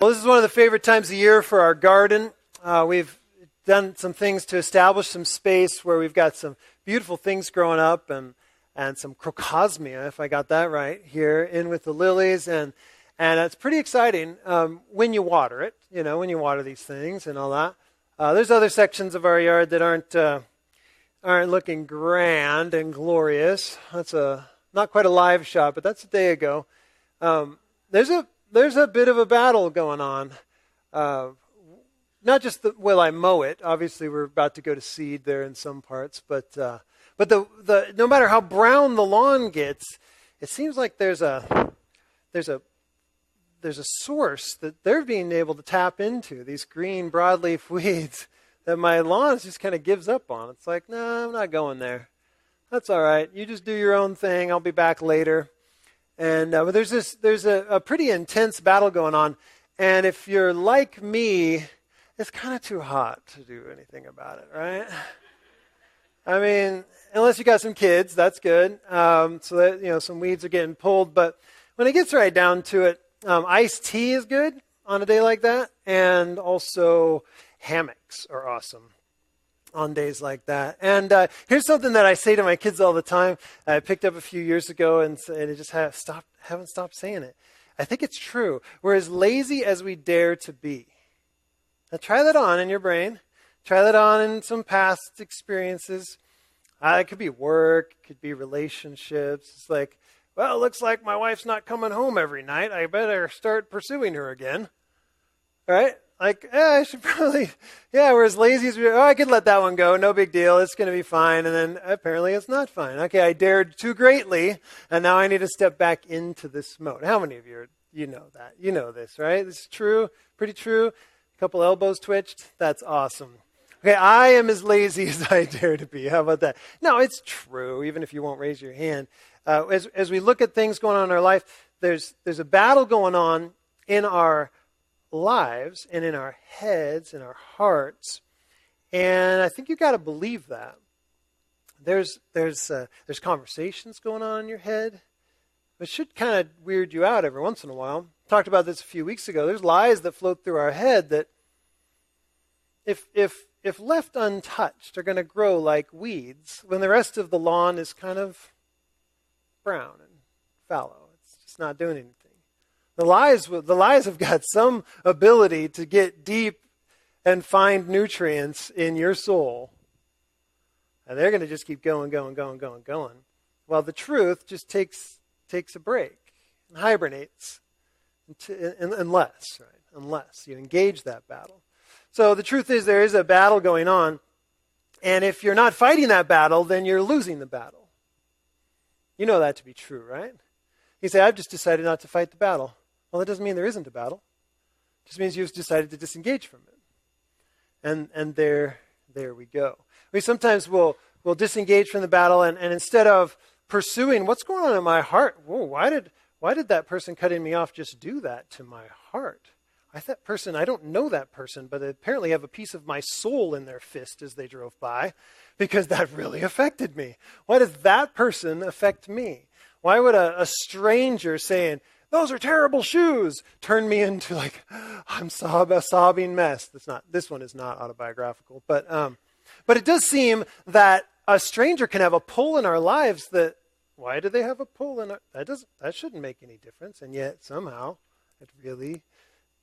Well, this is one of the favorite times of year for our garden. We've done some things to establish some space where we've got some beautiful things growing up and some crocosmia, if I got that right, here in with the lilies. And it's pretty exciting when you water it, when you water these things and all that. There's other sections of our yard that aren't looking grand and glorious. That's not quite a live shot, but that's a day ago. There's a bit of a battle going on. Not just will I mow it. Obviously, we're about to go to seed there in some parts, but the no matter how brown the lawn gets, it seems like there's a source that they're being able to tap into, these green broadleaf weeds that my lawn just kind of gives up on. It's like, no, I'm not going there. That's all right. You just do your own thing. I'll be back later. And but there's a pretty intense battle going on. And if you're like me, it's kind of too hot to do anything about it, right? I mean, unless you got some kids, that's good. So that, some weeds are getting pulled. But when it gets right down to it, iced tea is good on a day like that. And also hammocks are awesome on days like that. And here's something that I say to my kids all the time. I picked up a few years ago, and I just haven't stopped saying it. I think it's true. We're as lazy as we dare to be. Now try that on in your brain. Try that on in some past experiences. It could be work. It could be relationships. It's like, well, it looks like my wife's not coming home every night. I better start pursuing her again. All right? Like, I should probably, we're as lazy as we are. Oh, I could let that one go. No big deal. It's going to be fine. And then apparently it's not fine. Okay, I dared too greatly, and now I need to step back into this mode. How many of you know that? You know this, right? This is true, pretty true. A couple elbows twitched. That's awesome. Okay, I am as lazy as I dare to be. How about that? No, it's true, even if you won't raise your hand. As we look at things going on in our life, there's a battle going on in our lives and in our heads and our hearts, and I think you got to believe that. There's conversations going on in your head, which should kind of weird you out every once in a while. Talked about this a few weeks ago. There's lies that float through our head that, if left untouched, are going to grow like weeds when the rest of the lawn is kind of brown and fallow. It's just not doing anything. The lies have got some ability to get deep and find nutrients in your soul. And they're going to just keep going. While the truth just takes a break and hibernates unless you engage that battle. So the truth is there is a battle going on. And if you're not fighting that battle, then you're losing the battle. You know that to be true, right? You say, I've just decided not to fight the battle. Well, that doesn't mean there isn't a battle. It just means you've decided to disengage from it. And there we go. We sometimes will disengage from the battle, and instead of pursuing what's going on in my heart, whoa, why did that person cutting me off just do that to my heart? I don't know that person, but they apparently have a piece of my soul in their fist as they drove by, because that really affected me. Why does that person affect me? Why would a stranger saying, those are terrible shoes, turn me into like, I'm a sobbing mess? This one is not autobiographical, but it does seem that a stranger can have a pull in our lives that, why do they have a pull in that shouldn't make any difference, and yet somehow it really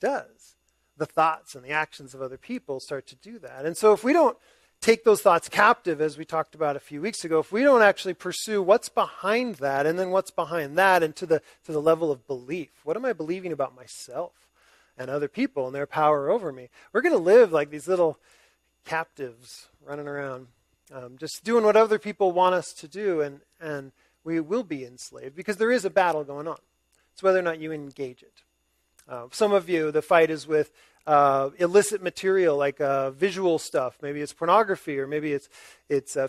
does. The thoughts and the actions of other people start to do that. And so if we don't take those thoughts captive, as we talked about a few weeks ago, if we don't actually pursue what's behind that and then what's behind that and to the level of belief, what am I believing about myself and other people and their power over me? We're going to live like these little captives running around, just doing what other people want us to do, and we will be enslaved because there is a battle going on. It's whether or not you engage it. Some of you, the fight is with illicit material, like visual stuff. Maybe it's pornography, or maybe it's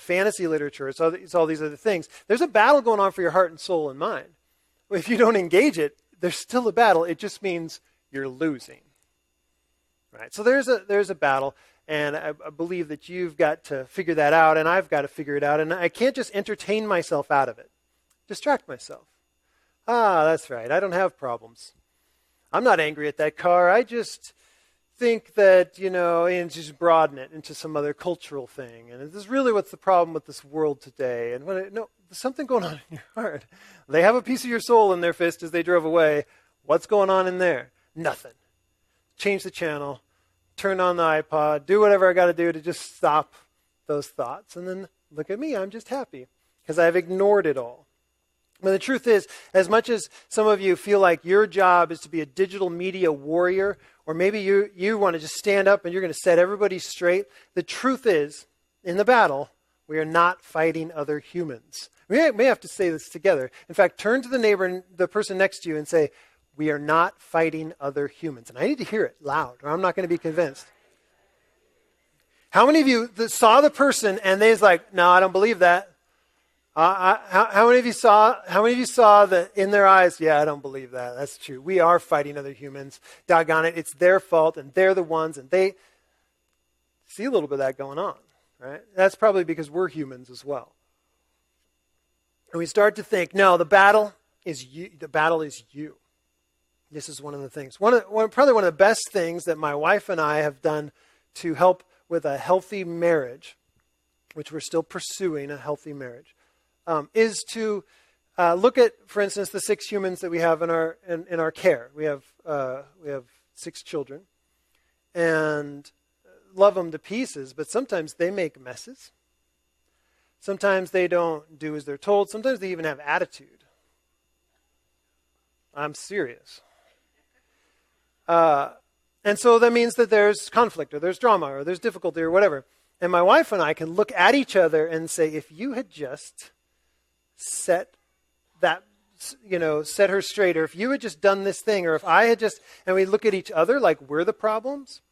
fantasy literature. It's all these other things. There's a battle going on for your heart and soul and mind. If you don't engage it, there's still a battle. It just means you're losing. Right? So there's a battle, and I believe that you've got to figure that out, and I've got to figure it out, and I can't just entertain myself out of it. Distract myself. That's right. I don't have problems. I'm not angry at that car. I just think that, and just broaden it into some other cultural thing. And this is really what's the problem with this world today. And no, there's something going on in your heart. They have a piece of your soul in their fist as they drove away. What's going on in there? Nothing. Change the channel, turn on the iPod, do whatever I got to do to just stop those thoughts. And then look at me, I'm just happy because I've ignored it all. But the truth is, as much as some of you feel like your job is to be a digital media warrior, or maybe you want to just stand up and you're going to set everybody straight, the truth is, in the battle, we are not fighting other humans. We may have to say this together. In fact, turn to the neighbor and the person next to you and say, we are not fighting other humans. And I need to hear it loud, or I'm not going to be convinced. How many of you saw the person and they was like, no, I don't believe that? How many of you saw that in their eyes? Yeah, I don't believe that. That's true. We are fighting other humans. Doggone it. It's their fault and they're the ones, and they see a little bit of that going on, right? That's probably because we're humans as well. And we start to think, no, the battle is you. The battle is you. This is one of the things. Probably one of the best things that my wife and I have done to help with a healthy marriage, which we're still pursuing a healthy marriage, is to look at, for instance, the 6 humans that we have in our care. We have 6 children, and love them to pieces. But sometimes they make messes. Sometimes they don't do as they're told. Sometimes they even have attitude. I'm serious. And so that means that there's conflict, or there's drama, or there's difficulty, or whatever. And my wife and I can look at each other and say, if you had just set her straight, or if you had just done this thing, or if I had just, and we look at each other like we're the problems,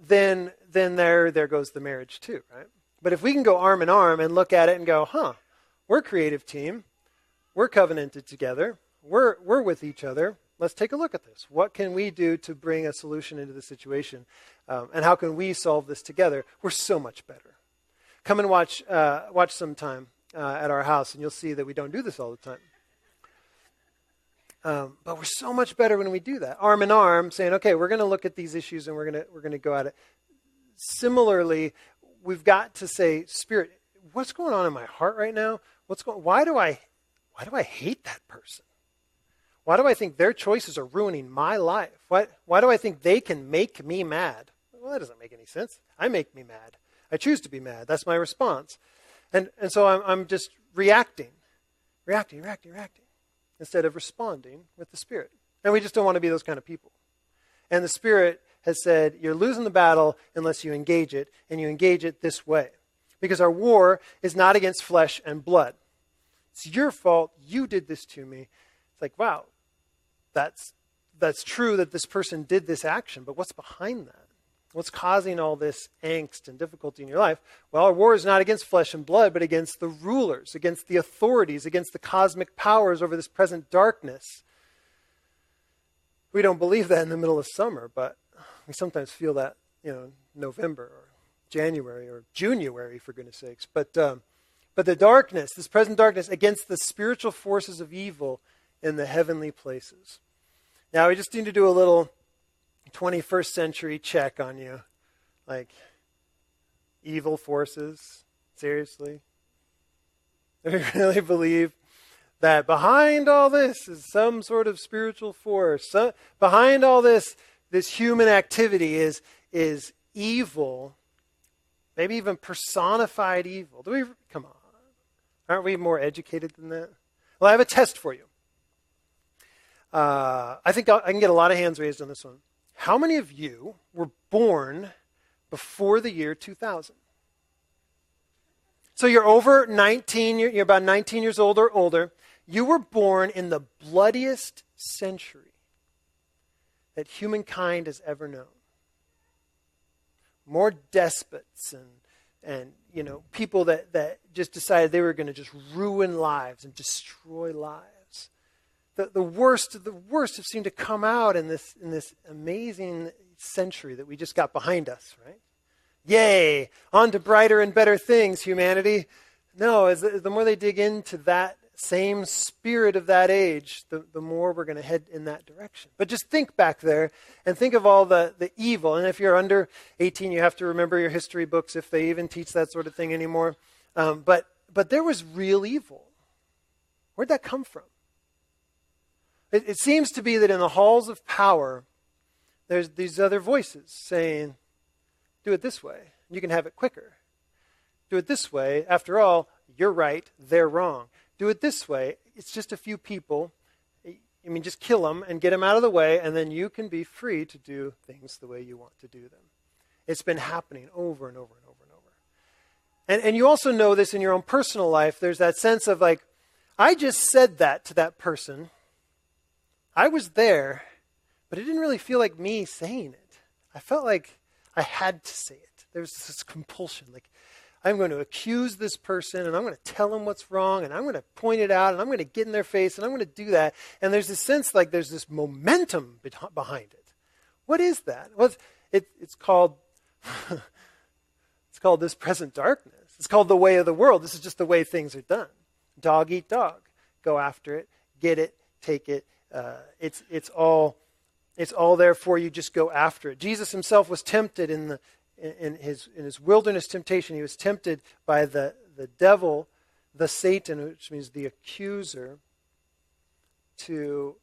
then there goes the marriage too, right? But if we can go arm in arm and look at it and go, we're a creative team, we're covenanted together, we're with each other, let's take a look at this. What can we do to bring a solution into the situation? And how can we solve this together? We're so much better. Come and watch sometime at our house, and you'll see that we don't do this all the time. But we're so much better when we do that, arm in arm, saying, "Okay, we're going to look at these issues, and we're going to go at it." Similarly, we've got to say, Spirit, what's going on in my heart right now? Why do I hate that person? Why do I think their choices are ruining my life? Why do I think they can make me mad? Well, that doesn't make any sense. I make me mad. I choose to be mad. That's my response. And so I'm just reacting, instead of responding with the Spirit. And we just don't want to be those kind of people. And the Spirit has said, you're losing the battle unless you engage it, and you engage it this way. Because our war is not against flesh and blood. It's your fault. You did this to me. It's like, wow. That's true that this person did this action, but what's behind that? What's causing all this angst and difficulty in your life? Well, our war is not against flesh and blood, but against the rulers, against the authorities, against the cosmic powers over this present darkness. We don't believe that in the middle of summer, but we sometimes feel that, November or January or January, for goodness sakes. But the darkness, this present darkness, against the spiritual forces of evil in the heavenly places. Now, we just need to do a little 21st century check on you. Like, evil forces? Seriously? Do we really believe that behind all this is some sort of spiritual force? Behind all this human activity is evil, maybe even personified evil. Come on. Aren't we more educated than that? Well, I have a test for you. I think I can get a lot of hands raised on this one. How many of you were born before the year 2000? So you're over 19, you're about 19 years old or older. You were born in the bloodiest century that humankind has ever known. More despots and people that just decided they were going to just ruin lives and destroy lives. The worst have seemed to come out in this amazing century that we just got behind us, right? Yay! On to brighter and better things, humanity. No, the more they dig into that same spirit of that age, the more we're going to head in that direction. But just think back there and think of all the evil. And if you're under 18, you have to remember your history books if they even teach that sort of thing anymore. But there was real evil. Where'd that come from? It seems to be that in the halls of power, there's these other voices saying, do it this way. You can have it quicker. Do it this way. After all, you're right. They're wrong. Do it this way. It's just a few people. I mean, just kill them and get them out of the way, and then you can be free to do things the way you want to do them. It's been happening over and over and over and over. And you also know this in your own personal life. There's that sense of like, I just said that to that person. I was there, but it didn't really feel like me saying it. I felt like I had to say it. There was this compulsion, like, I'm going to accuse this person, and I'm going to tell them what's wrong, and I'm going to point it out, and I'm going to get in their face, and I'm going to do that. And there's this sense like there's this momentum behind it. What is that? Well, it's called it's called this present darkness. It's called the way of the world. This is just the way things are done. Dog eat dog. Go after it. Get it. Take it. It's all there for you. Just go after it. Jesus himself was tempted in his wilderness temptation. He was tempted by the devil, the Satan, which means the accuser, to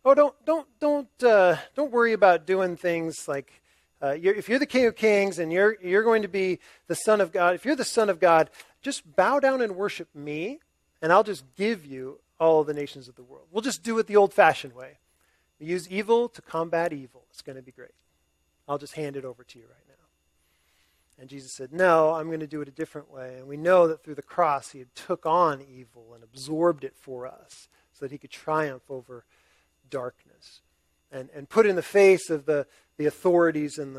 don't worry about doing things like if you're the King of Kings and you're going to be the Son of God. If you're the Son of God, just bow down and worship me, and I'll just give you all the nations of the world. We'll just do it the old-fashioned way. We use evil to combat evil. It's going to be great. I'll just hand it over to you right now. And Jesus said, no, I'm going to do it a different way. And we know that through the cross, he had took on evil and absorbed it for us so that he could triumph over darkness and put in the face of the authorities and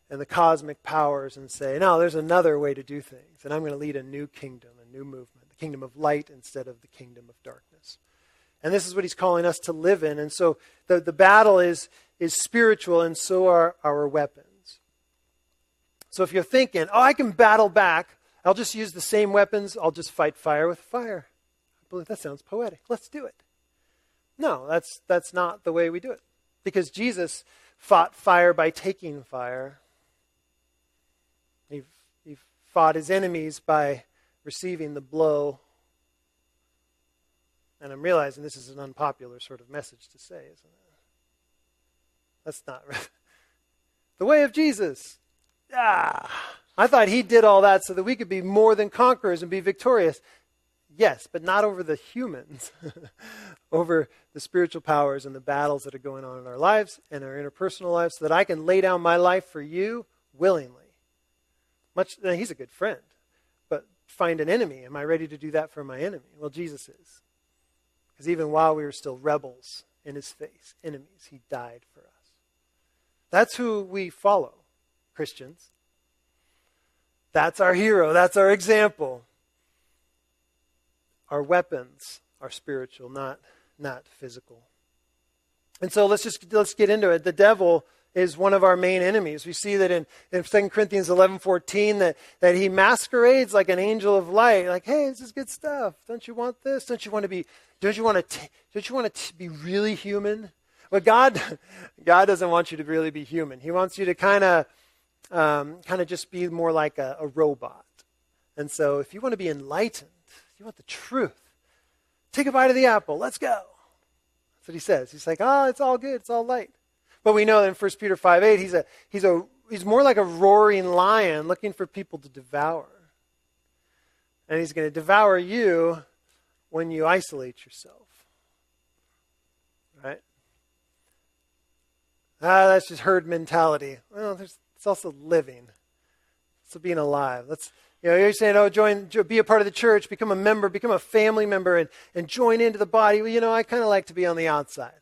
the cosmic powers and say, no, there's another way to do things. And I'm going to lead a new kingdom, a new movement, the kingdom of light instead of the kingdom of darkness. And this is what he's calling us to live in. And so the battle is spiritual, and so are our weapons. So if you're thinking, I can battle back, I'll just use the same weapons, I'll just fight fire with fire. I believe that sounds poetic. Let's do it. No, that's not the way we do it. Because Jesus fought fire by taking fire. He fought his enemies by receiving the blow. And I'm realizing this is an unpopular sort of message to say, isn't it? That's not right. The way of Jesus. I thought he did all that so that we could be more than conquerors and be victorious. Yes, but not over the humans. Over the spiritual powers and the battles that are going on in our lives and our interpersonal lives, so that I can lay down my life for you willingly. He's a good friend, but find an enemy. Am I ready to do that for my enemy? Well, Jesus is. Because even while we were still rebels in his face, enemies, he died for us. That's who we follow, Christians. That's our hero. That's our example. Our weapons are spiritual, not physical. And so let's get into it. The devil is one of our main enemies. We see that in 2 Corinthians 11:14 that he masquerades like an angel of light. Like, hey, this is good stuff. Don't you want this? Don't you want to be really human? Well, God doesn't want you to really be human. He wants you to kind of just be more like a robot. And so if you want to be enlightened, you want the truth, take a bite of the apple. Let's go. That's what he says. He's like, it's all good. It's all light. But we know that in 1 Peter 5:8, he's more like a roaring lion looking for people to devour. And he's going to devour you when you isolate yourself. Right? That's just herd mentality. Well, it's also living. It's being alive. You're saying, be a part of the church, become a member, become a family member, and join into the body. Well, I kind of like to be on the outside.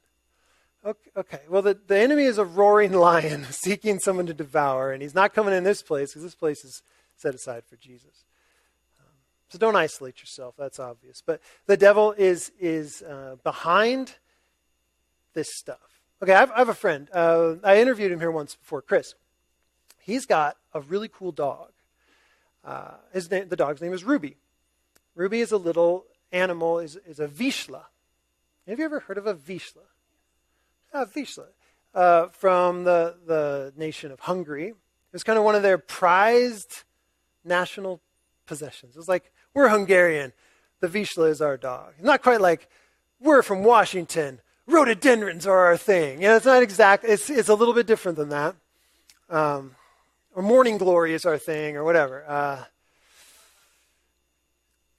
Okay. Well, the enemy is a roaring lion seeking someone to devour, and he's not coming in this place because this place is set aside for Jesus. So don't isolate yourself. That's obvious. But the devil is behind this stuff. Okay, I have a friend. I interviewed him here once before, Chris. He's got a really cool dog. The dog's name is Ruby. Ruby is a little animal is a Vizsla. Have you ever heard of a Vizsla? Vizsla. From the nation of Hungary. It was kind of one of their prized national possessions. It was like, we're Hungarian. The Vizsla is our dog. Not quite like, we're from Washington. Rhododendrons are our thing. It's not exact. It's a little bit different than that. Or morning glory is our thing, or whatever.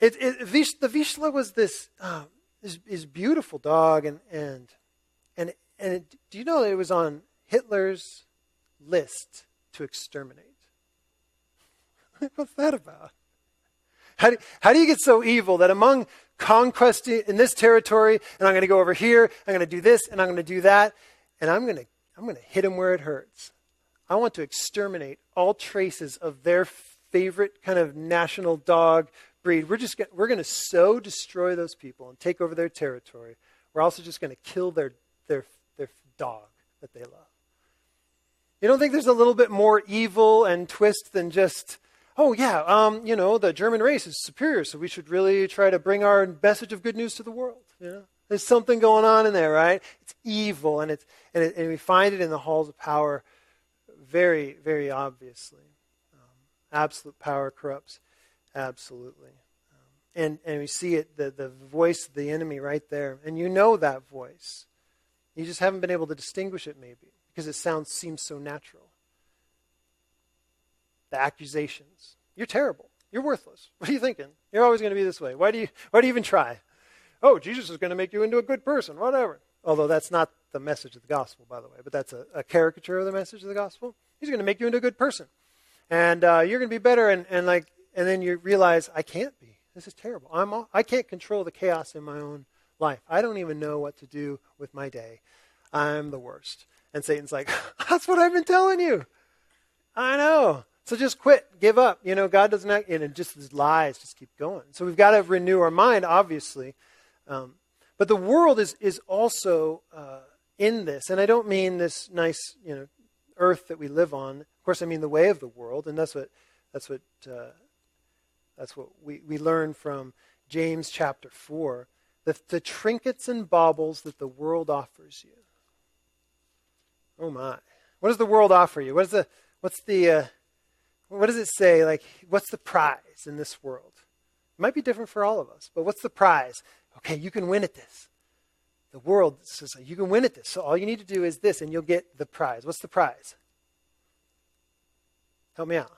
The Vizsla was this beautiful dog, and do you know that it was on Hitler's list to exterminate? What's that about? How do you get so evil that among conquest in this territory, and I'm going to go over here, I'm going to do this, and I'm going to do that, and I'm going to hit them where it hurts. I want to exterminate all traces of their favorite kind of national dog breed. We're going to so destroy those people and take over their territory. We're also just going to kill their dog that they love. You don't think there's a little bit more evil and twist than just, the German race is superior, so we should really try to bring our message of good news to the world. There's something going on in there, right? It's evil, and we find it in the halls of power very, very obviously. Absolute power corrupts absolutely. And we see it, the voice of the enemy right there. And you know that voice. You just haven't been able to distinguish it maybe because it seems so natural. The accusations. You're terrible. You're worthless. What are you thinking? You're always going to be this way. Why do you even try? Oh, Jesus is going to make you into a good person, whatever. Although that's not the message of the gospel, by the way, but that's a caricature of the message of the gospel. He's going to make you into a good person. And you're going to be better, and then you realize, I can't be. This is terrible. I can't control the chaos in my own life. I don't even know what to do with my day. I'm the worst. And Satan's like, that's what I've been telling you. I know. So just quit. Give up. God doesn't act, just these lies just keep going. So we've got to renew our mind, obviously. But the world is also in this. And I don't mean this nice, earth that we live on. Of course, I mean the way of the world. And that's what we learn from James chapter 4. The trinkets and baubles that the world offers you. Oh my. What does the world offer you? What does it say? Like, what's the prize in this world? It might be different for all of us, but what's the prize? Okay, you can win at this. The world says, you can win at this. So all you need to do is this, and you'll get the prize. What's the prize? Help me out.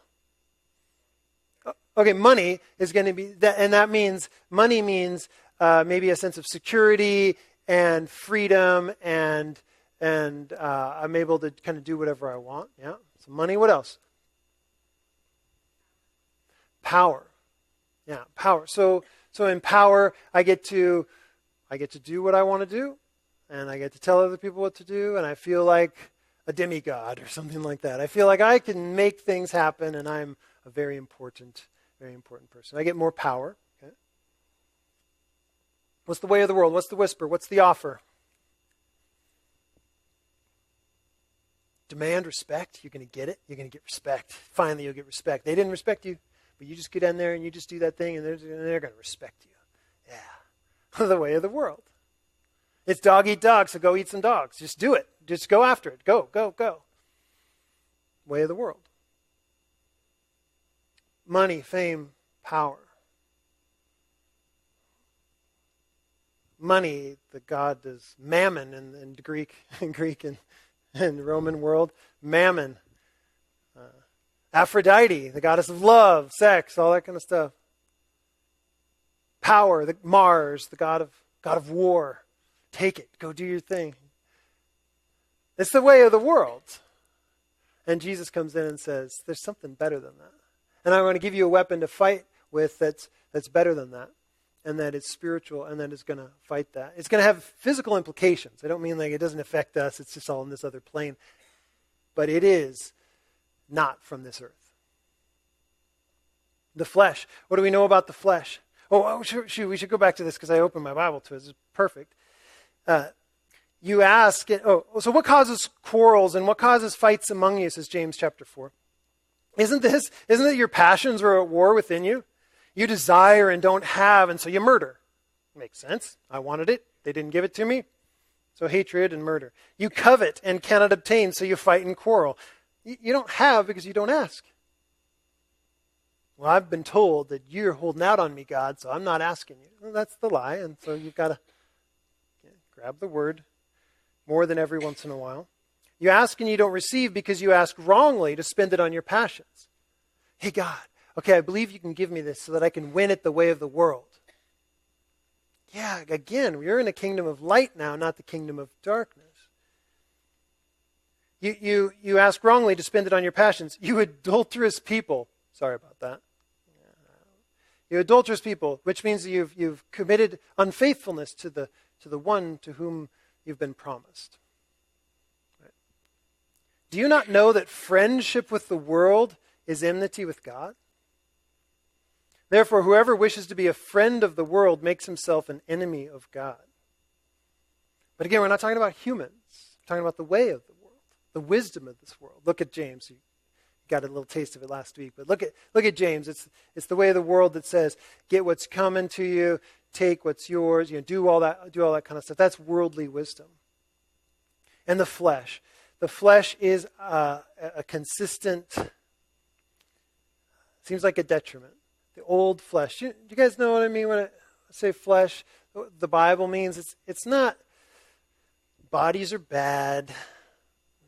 Okay, money is going to be that, and that means money means maybe a sense of security and freedom, and I'm able to kind of do whatever I want. Yeah. So money. What else? Power. Yeah, power. So in power, I get to do what I want to do, and I get to tell other people what to do, and I feel like a demigod or something like that. I feel like I can make things happen, and I'm a very important person. I get more power. Okay? What's the way of the world? What's the whisper? What's the offer? Demand respect. You're going to get it. You're going to get respect. Finally, you'll get respect. They didn't respect you, but you just get in there and you just do that thing, and they're going to respect you. Yeah. The way of the world. It's dog eat dog, so go eat some dogs. Just do it. Just go after it. Go, go, go. Way of the world. Money, fame, power. Money, the god is mammon in Greek and Roman world. Mammon. Aphrodite, the goddess of love, sex, all that kind of stuff. Power, Mars, the god of war. Take it. Go do your thing. It's the way of the world. And Jesus comes in and says, there's something better than that. And I'm going to give you a weapon to fight with that's better than that. And that is spiritual, and that is going to fight that. It's going to have physical implications. I don't mean like it doesn't affect us. It's just all in this other plane. But it is not from this earth. The flesh. What do we know about the flesh? Oh, shoot, we should go back to this because I opened my Bible to it. It's perfect. You ask, so what causes quarrels and what causes fights among you, says James chapter 4. Isn't it your passions are at war within you? You desire and don't have, and so you murder. Makes sense. I wanted it. They didn't give it to me. So hatred and murder. You covet and cannot obtain, so you fight and quarrel. You don't have because you don't ask. Well, I've been told that you're holding out on me, God, so I'm not asking you. Well, that's the lie, and so you've got to grab the word more than every once in a while. You ask and you don't receive because you ask wrongly to spend it on your passions. Hey, God, okay, I believe you can give me this so that I can win it the way of the world. Yeah, again, we're in a kingdom of light now, not the kingdom of darkness. You ask wrongly to spend it on your passions. You adulterous people. Sorry about that. You adulterous people, which means that you've committed unfaithfulness to the one to whom you've been promised. Right? Do you not know that friendship with the world is enmity with God? Therefore, whoever wishes to be a friend of the world makes himself an enemy of God. But again, we're not talking about humans. We're talking about the way of the world, the wisdom of this world. Look at James. You got a little taste of it last week, but look at James. It's the way of the world that says, get what's coming to you, take what's yours, do all that kind of stuff. That's worldly wisdom. And the flesh. The flesh is a consistent, seems like a detriment. The old flesh. Do you guys know what I mean when I say flesh? The Bible means it's not bodies are bad,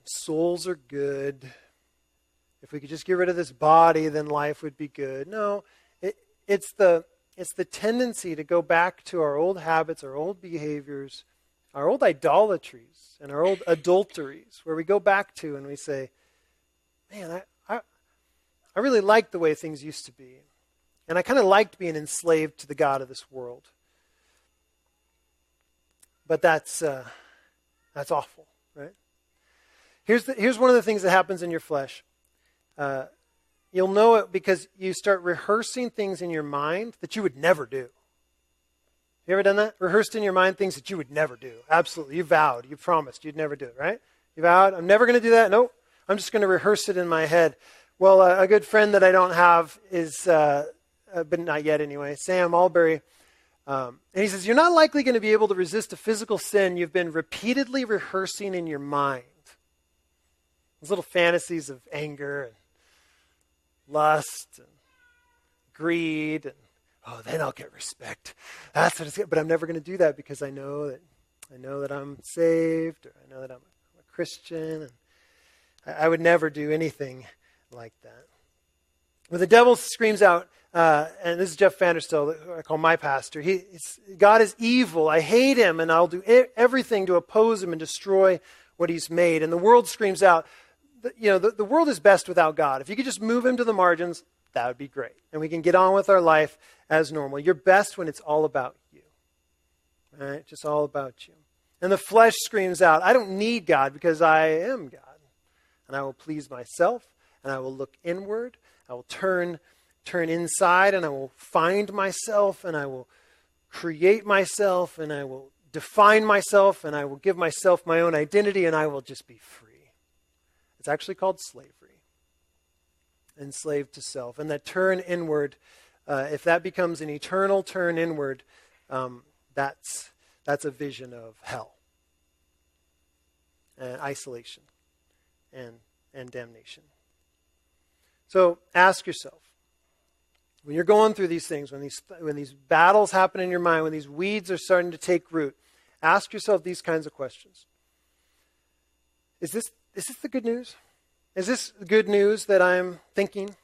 souls are good. If we could just get rid of this body, then life would be good. No, it's the tendency to go back to our old habits, our old behaviors, our old idolatries, and our old adulteries, where we go back to and we say, man, I really like the way things used to be. And I kind of liked being enslaved to the God of this world. But that's awful, right? Here's one of the things that happens in your flesh. You'll know it because you start rehearsing things in your mind that you would never do. You ever done that? Rehearsed in your mind things that you would never do. Absolutely. You vowed. You promised you'd never do it, right? You vowed, I'm never going to do that. Nope. I'm just going to rehearse it in my head. Well, a good friend that I don't have is... but not yet anyway, Sam Albury. And he says, you're not likely going to be able to resist a physical sin you've been repeatedly rehearsing in your mind. Those little fantasies of anger and lust and greed and, then I'll get respect. That's what it's But I'm never going to do that because I know that I'm saved, or I know that I'm a Christian. And I would never do anything like that. When the devil screams out, and this is Jeff Vandersteel, who I call my pastor. God is evil. I hate him, and I'll do everything to oppose him and destroy what he's made. And the world screams out, the world is best without God. If you could just move him to the margins, that would be great. And we can get on with our life as normal. You're best when it's all about you. All right? Just all about you. And the flesh screams out, I don't need God because I am God. And I will please myself, and I will look inward. I will turn inside, and I will find myself, and I will create myself, and I will define myself, and I will give myself my own identity, and I will just be free. It's actually called slavery. Enslaved to self. And that turn inward, if that becomes an eternal turn inward, that's a vision of hell and isolation and damnation. So ask yourself, when you're going through these things, when these battles happen in your mind, when these weeds are starting to take root, ask yourself these kinds of questions. Is this the good news? Is this good news that I'm thinking?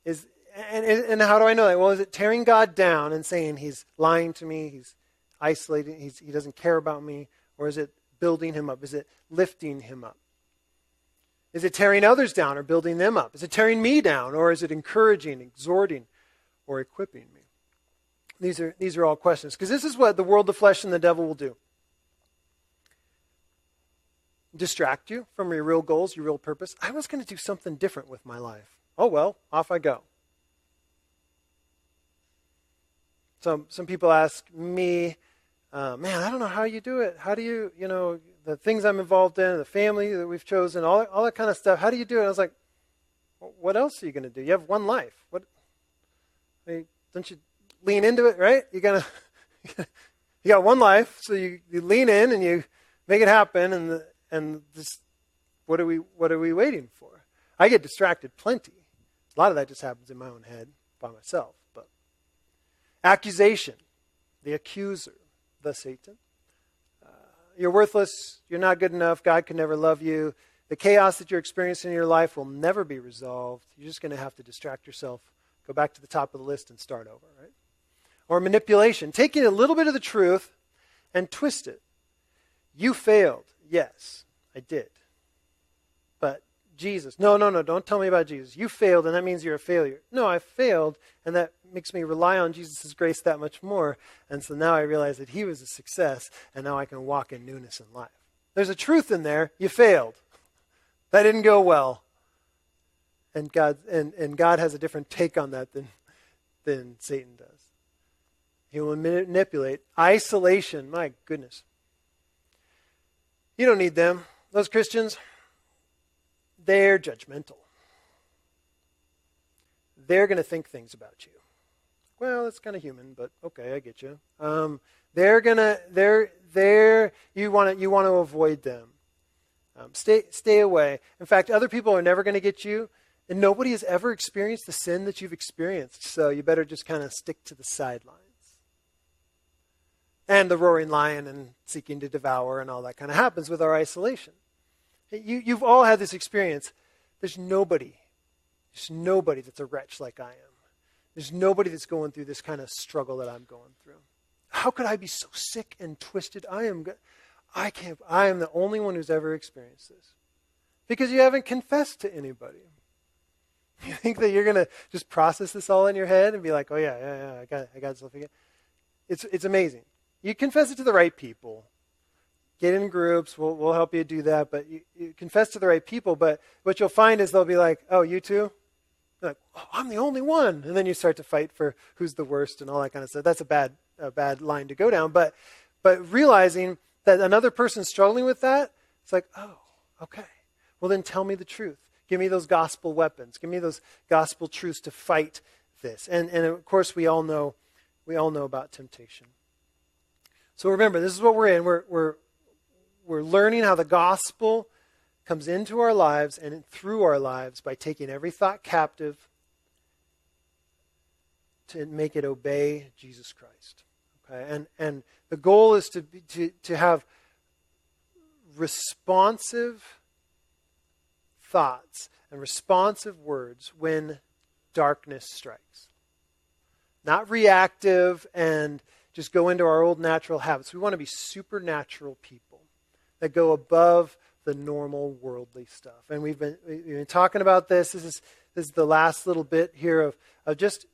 And how do I know that? Well, is it tearing God down and saying he's lying to me, he's isolating, he doesn't care about me, or is it building him up? Is it lifting him up? Is it tearing others down or building them up? Is it tearing me down, or is it encouraging, exhorting, or equipping me? These are all questions, because this is what the world, the flesh, and the devil will do. Distract you from your real goals, your real purpose. I was going to do something different with my life. Oh well, off I go. Some people ask me, man, I don't know how you do it. How do you, the things I'm involved in, the family that we've chosen, all that kind of stuff. How do you do it? I was like, well, what else are you going to do? You have one life. Don't you lean into it, right? You're going to You got one life, so you lean in and you make it happen. And this, what are we waiting for? I get distracted plenty. A lot of that just happens in my own head by myself. But accusation, the accuser, the Satan. You're worthless. You're not good enough. God can never love you. The chaos that you're experiencing in your life will never be resolved. You're just going to have to distract yourself, go back to the top of the list and start over, right? Or manipulation, taking a little bit of the truth and twist it. You failed. Yes, I did. But Jesus, no, don't tell me about Jesus. You failed, and that means you're a failure. No, I failed, and that makes me rely on Jesus' grace that much more. And so now I realize that he was a success, and now I can walk in newness in life. There's a truth in there. You failed. That didn't go well. And God has a different take on that than Satan does. He will manipulate. Isolation, my goodness. You don't need them. Those Christians, they're judgmental. They're going to think things about you. Well, that's kind of human, but okay, I get you. You want to avoid them. Stay away. In fact, other people are never going to get you, and nobody has ever experienced the sin that you've experienced. So you better just kind of stick to the sidelines. And the roaring lion and seeking to devour and all that kind of happens with our isolation. You've all had this experience. There's nobody that's a wretch like I am. There's nobody that's going through this kind of struggle that I'm going through. How could I be so sick and twisted? I am the only one who's ever experienced this. Because you haven't confessed to anybody. You think that you're going to just process this all in your head and be like, oh yeah, I got stuff again. It's amazing. You confess it to the right people. Get in groups. We'll help you do that. But you confess to the right people. But what you'll find is they'll be like, oh, you too? You're like, oh, I'm the only one. And then you start to fight for who's the worst and all that kind of stuff. That's a bad line to go down. But realizing that another person's struggling with that, it's like, oh, okay. Well, then tell me the truth. Give me those gospel weapons. Give me those gospel truths to fight this. And of course, we all know about temptation. So remember, this is what we're in. We're learning how the gospel comes into our lives and through our lives by taking every thought captive to make it obey Jesus Christ. Okay, and the goal is to have responsive thoughts and responsive words when darkness strikes. Not reactive and just go into our old natural habits. We want to be supernatural people that go above the normal worldly stuff. And we've been talking about this. This is the last little bit here of just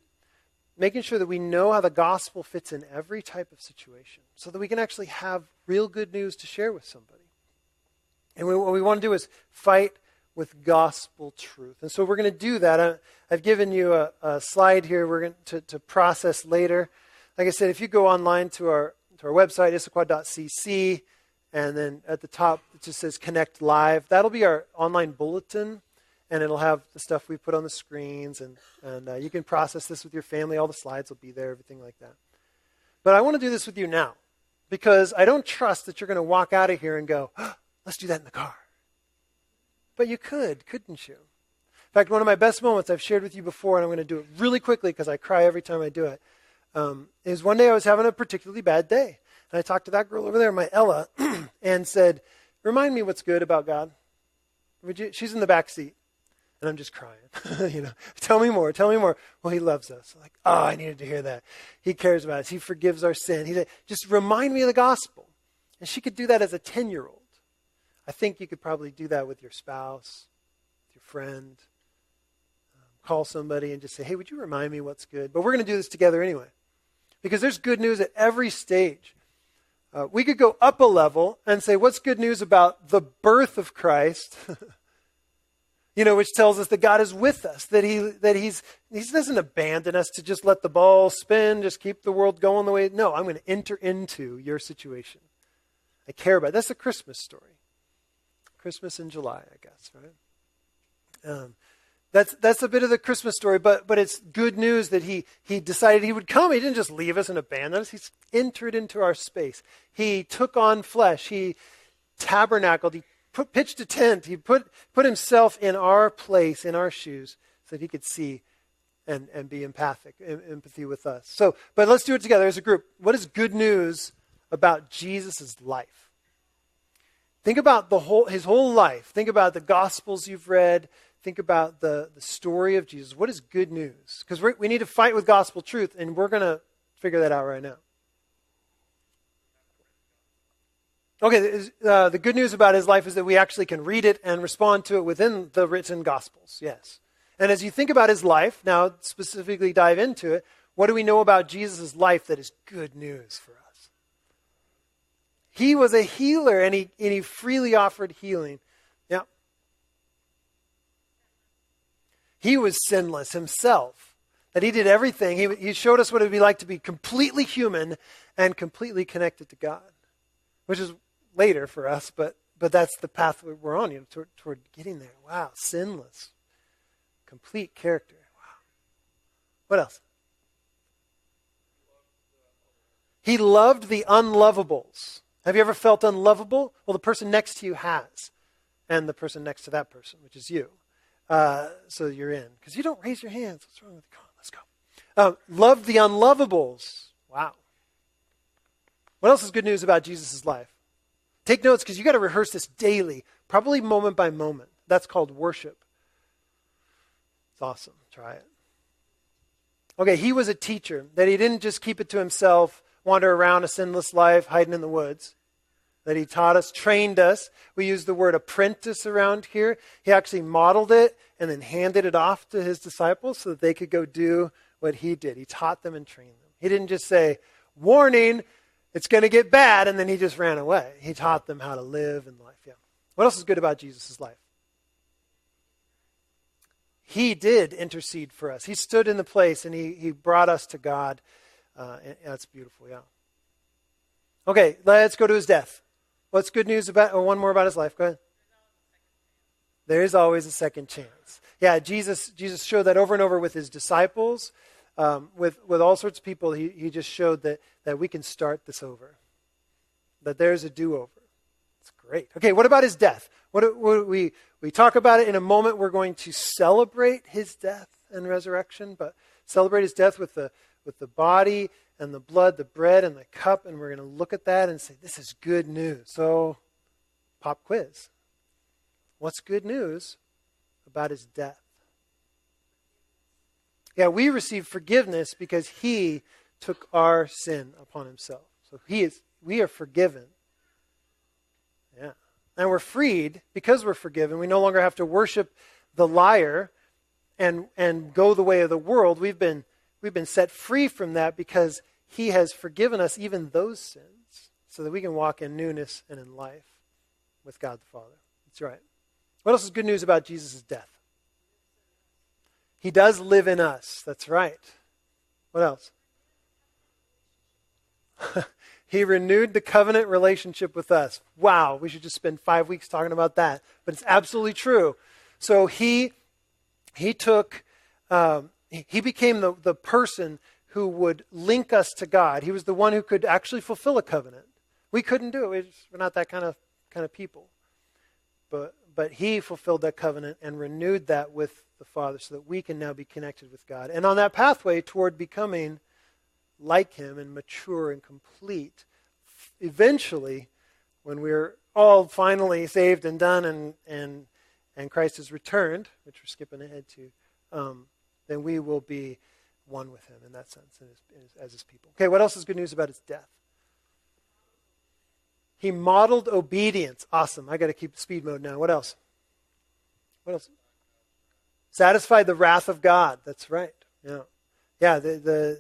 making sure that we know how the gospel fits in every type of situation so that we can actually have real good news to share with somebody. And what we want to do is fight with gospel truth. And so we're going to do that. I've given you a slide here we're going to process later. Like I said, if you go online to our website, issaquah.cc, and then at the top it just says Connect Live, that'll be our online bulletin, and it'll have the stuff we put on the screens, and you can process this with your family. All the slides will be there, everything like that. But I want to do this with you now, because I don't trust that you're going to walk out of here and go, oh, let's do that in the car. But you couldn't you? In fact, one of my best moments I've shared with you before, and I'm going to do it really quickly because I cry every time I do it, is one day I was having a particularly bad day. And I talked to that girl over there, my Ella, and said, remind me what's good about God. Would you? She's in the back seat. And I'm just crying. Tell me more. Well, he loves us. Like, oh, I needed to hear that. He cares about us. He forgives our sin. He said, just remind me of the gospel. And she could do that as a 10-year-old. I think you could probably do that with your spouse, with your friend. Call somebody and just say, hey, would you remind me what's good? But we're going to do this together anyway. Because there's good news at every stage. We could go up a level and say, what's good news about the birth of Christ? Which tells us that God is with us, that he doesn't abandon us to just let the ball spin, just keep the world going the way. No, I'm going to enter into your situation. I care about it. That's the Christmas story. Christmas in July, I guess, right? That's a bit of the Christmas story, but it's good news that he decided he would come. He didn't just leave us and abandon us. He's entered into our space. He took on flesh. He tabernacled. He pitched a tent. He put himself in our place, in our shoes, so that he could see and be empathy with us. So, but let's do it together as a group. What is good news about Jesus' life? Think about his whole life. Think about the Gospels you've read. Think about the story of Jesus. What is good news? Because we need to fight with gospel truth, and we're going to figure that out right now. Okay, the good news about his life is that we actually can read it and respond to it within the written Gospels, yes. And as you think about his life, now specifically dive into it, what do we know about Jesus' life that is good news for us? He was a healer, and he freely offered healing. Yeah. He was sinless himself, that he did everything. He showed us what it would be like to be completely human and completely connected to God, which is later for us, but that's the path we're on, toward getting there. Wow, sinless, complete character. Wow. What else? He loved the unlovables. Have you ever felt unlovable? Well, the person next to you has, and the person next to that person, which is you. So you're in. Because you don't raise your hands. What's wrong with you? Come on, let's go. Loved the unlovables. Wow. What else is good news about Jesus' life? Take notes, because you got to rehearse this daily, probably moment by moment. That's called worship. It's awesome. Try it. Okay, he was a teacher, that he didn't just keep it to himself, wander around a sinless life, hiding in the woods. That he taught us, trained us. We use the word apprentice around here. He actually modeled it and then handed it off to his disciples so that they could go do what he did. He taught them and trained them. He didn't just say, warning, it's going to get bad, and then he just ran away. He taught them how to live in life. Yeah. What else is good about Jesus' life? He did intercede for us. He stood in the place, and he brought us to God. And that's beautiful, yeah. Okay, let's go to his death. What's good news about, or one more about his life? Go ahead. There is always a second chance. Yeah, Jesus showed that over and over with his disciples, with all sorts of people. He just showed that we can start this over, that there's a do-over. It's great. Okay, what about his death? We talk about it in a moment. We're going to celebrate his death and resurrection, but celebrate his death with the body and the blood, the bread and the cup, and we're going to look at that and say, this is good news. So, pop quiz. What's good news about his death? Yeah, we receive forgiveness because he took our sin upon himself. So we are forgiven. Yeah. And we're freed because we're forgiven. We no longer have to worship the liar and go the way of the world. We've been set free from that because he has forgiven us even those sins so that we can walk in newness and in life with God the Father. That's right. What else is good news about Jesus' death? He does live in us. That's right. What else? He renewed the covenant relationship with us. Wow, we should just spend 5 weeks talking about that. But it's absolutely true. So he became the person who would link us to God. He was the one who could actually fulfill a covenant. We couldn't do it. We're not that kind of people. But he fulfilled that covenant and renewed that with the Father so that we can now be connected with God. And on that pathway toward becoming like him and mature and complete, eventually, when we're all finally saved and done and Christ has returned, which we're skipping ahead to, then we will be one with him in that sense as his people. Okay, what else is good news about his death? He modeled obedience. Awesome. I got to keep speed mode now. What else? What else? Satisfied the wrath of God. That's right. Yeah. Yeah, the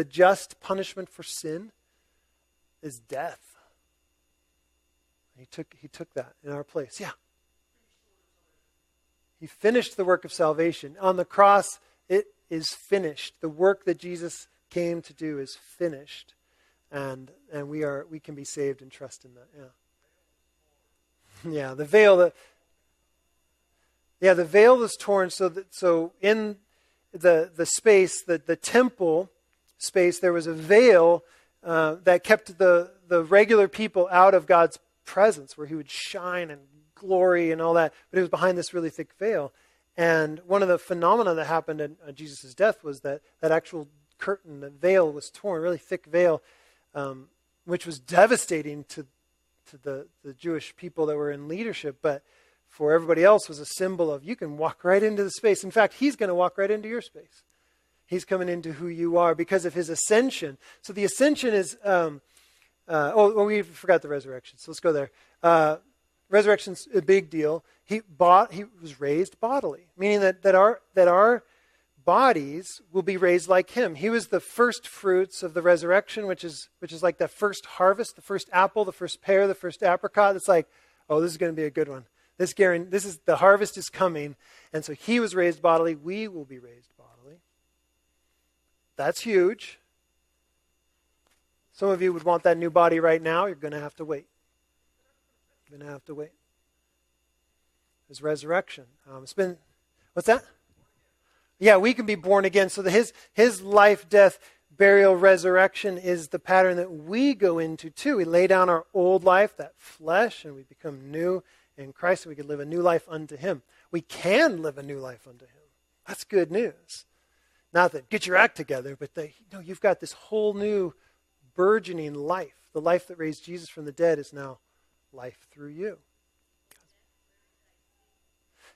just punishment for sin is death. He took that in our place. Yeah. He finished the work of salvation. On the cross, it is finished. The work that Jesus came to do is finished. And we can be saved and trust in that. Yeah. Yeah, the veil, Yeah, the veil was torn so in the space, the temple space, there was a veil that kept the regular people out of God's presence, where he would shine and glory and all that. But it was behind this really thick veil. And one of the phenomena that happened at Jesus' death was that actual curtain, the veil was torn, really thick veil, which was devastating to the Jewish people that were in leadership. But for everybody else was a symbol of, you can walk right into the space. In fact, he's going to walk right into your space. He's coming into who you are because of his ascension. So the ascension is, we forgot the resurrection. So let's go there. Resurrection's a big deal. He was raised bodily, meaning that our bodies will be raised like him. He was the first fruits of the resurrection, which is like the first harvest, the first apple, the first pear, the first apricot. It's like, oh, this is going to be a good one. The harvest is coming. And so he was raised bodily. We will be raised bodily. That's huge. Some of you would want that new body right now. You're going to have to wait. You're going to have to wait. There's resurrection. What's that? Yeah, we can be born again. So his life, death, burial, resurrection is the pattern that we go into too. We lay down our old life, that flesh, and we become new in Christ, so we can live a new life unto him. We can live a new life unto him. That's good news. Not that get your act together, but you've got this whole new burgeoning life. The life that raised Jesus from the dead is now life through you.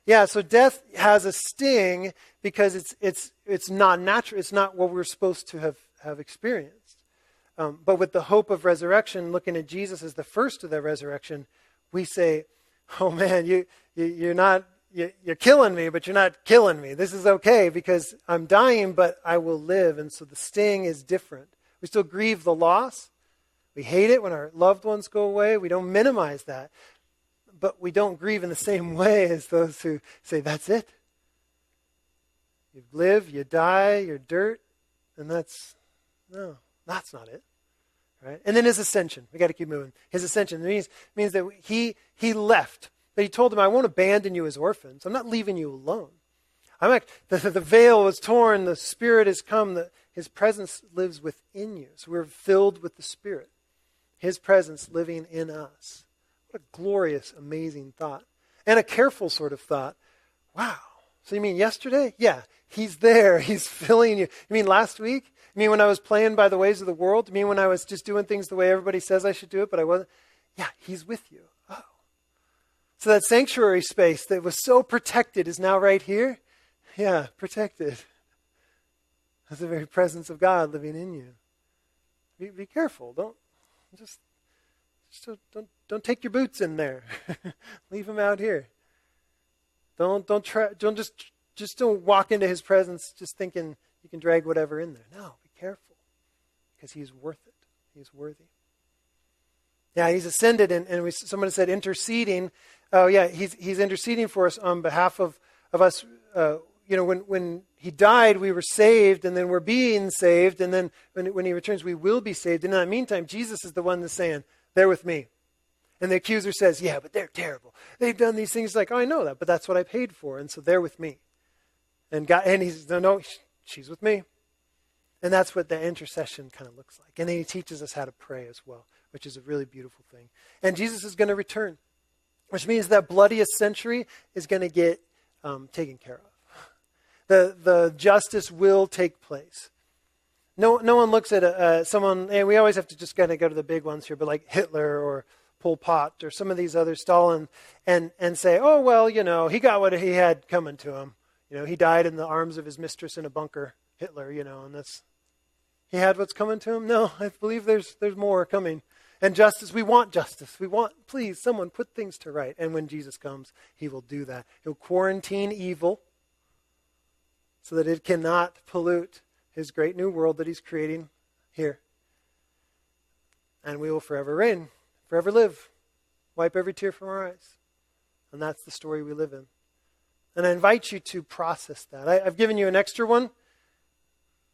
Yeah, so death has a sting because it's not natural. It's not what we're supposed to have experienced. But with the hope of resurrection, looking at Jesus as the first of the resurrection, we say, oh man, you're killing me, but you're not killing me. This is okay because I'm dying, but I will live. And so the sting is different. We still grieve the loss. We hate it when our loved ones go away. We don't minimize that. But we don't grieve in the same way as those who say, that's it. You live, you die, you're dirt. And that's not it. Right? And then his ascension. We got to keep moving. His ascension means that he left. That he told them, I won't abandon you as orphans. I'm not leaving you alone. The veil was torn. The Spirit has come. His presence lives within you. So we're filled with the Spirit. His presence living in us. What a glorious, amazing thought. And a careful sort of thought. Wow. So you mean yesterday? Yeah. He's there. He's filling you. You mean last week? You mean when I was playing by the ways of the world? You mean when I was just doing things the way everybody says I should do it, but I wasn't? Yeah, he's with you. Oh. So that sanctuary space that was so protected is now right here? Yeah, protected. That's the very presence of God living in you. Be careful. Don't take your boots in there. Leave them out here. Don't walk into his presence just thinking you can drag whatever in there. No, be careful. Because he's worth it. He's worthy. Yeah, he's ascended, and someone said interceding. Oh yeah, he's interceding for us on behalf of us. When he died, we were saved, and then we're being saved, and then when he returns, we will be saved. And in the meantime, Jesus is the one that's saying, they're with me. And the accuser says, yeah, but they're terrible. They've done these things. Like, oh, I know that, but that's what I paid for, and so they're with me. And he's no, she's with me. And that's what the intercession kind of looks like. And then he teaches us how to pray as well, which is a really beautiful thing. And Jesus is going to return, which means that bloodiest century is going to get taken care of. The justice will take place. No one looks at someone, and we always have to just kind of go to the big ones here, but like Hitler or Pol Pot or some of these other Stalin, and say, oh, well, he got what he had coming to him. He died in the arms of his mistress in a bunker, Hitler, and he had what's coming to him. No, I believe there's more coming. And justice, we want justice. Please, someone put things to right. And when Jesus comes, he will do that. He'll quarantine evil so that it cannot pollute his great new world that he's creating here. And we will forever reign, forever live, wipe every tear from our eyes. And that's the story we live in. And I invite you to process that. I've given you an extra one,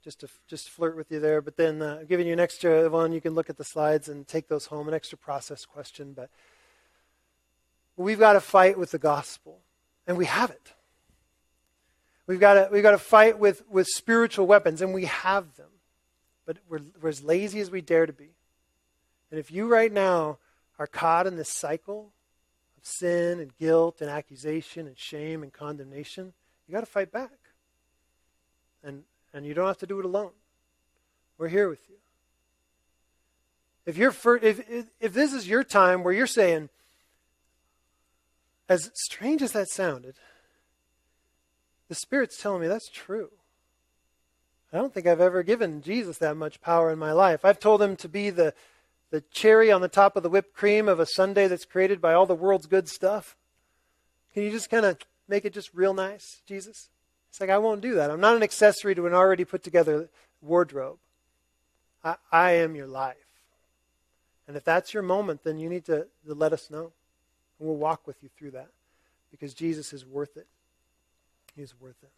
just to flirt with you there, but then I've given you an extra one. You can look at the slides and take those home, an extra process question. But we've got to fight with the gospel, and we have it. We've got to fight with spiritual weapons, and we have them. But we're as lazy as we dare to be. And if you right now are caught in this cycle of sin and guilt and accusation and shame and condemnation, you got to fight back. And you don't have to do it alone. We're here with you. If this is your time where you're saying, as strange as that sounded, the Spirit's telling me that's true. I don't think I've ever given Jesus that much power in my life. I've told him to be the cherry on the top of the whipped cream of a sundae that's created by all the world's good stuff. Can you just kind of make it just real nice, Jesus? It's like, I won't do that. I'm not an accessory to an already put together wardrobe. I am your life. And if that's your moment, then you need to let us know. And we'll walk with you through that. Because Jesus is worth it. He's worth it.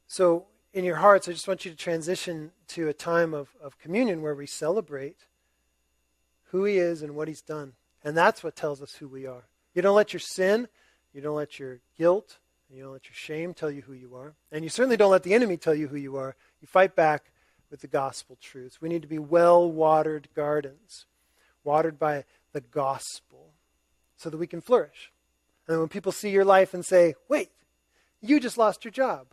So in your hearts, I just want you to transition to a time of communion where we celebrate who he is and what he's done. And that's what tells us who we are. You don't let your sin, you don't let your guilt, you don't let your shame tell you who you are. And you certainly don't let the enemy tell you who you are. You fight back with the gospel truths. We need to be well-watered gardens, watered by the gospel, so that we can flourish. And when people see your life and say, wait, you just lost your job.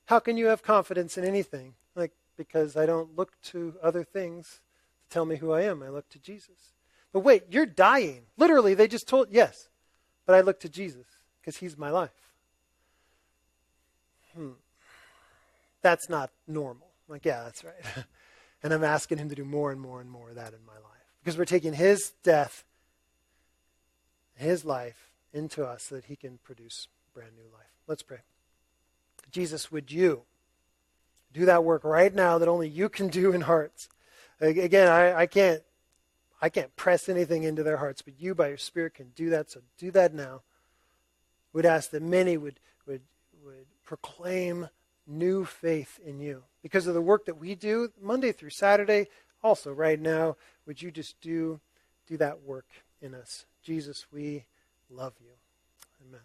How can you have confidence in anything? Like, because I don't look to other things to tell me who I am. I look to Jesus. But wait, you're dying. Literally, they just told, yes, but I look to Jesus because he's my life. That's not normal. Like, yeah, that's right. And I'm asking him to do more and more and more of that in my life. Because we're taking his death, his life into us so that he can produce brand new life. Let's pray. Jesus, would you do that work right now that only you can do in hearts? Again, I can't press anything into their hearts, but you by your Spirit can do that, so do that now. We'd ask that many would proclaim new faith in you. Because of the work that we do Monday through Saturday, also right now, would you just do that work in us? Jesus, we love you. Amen.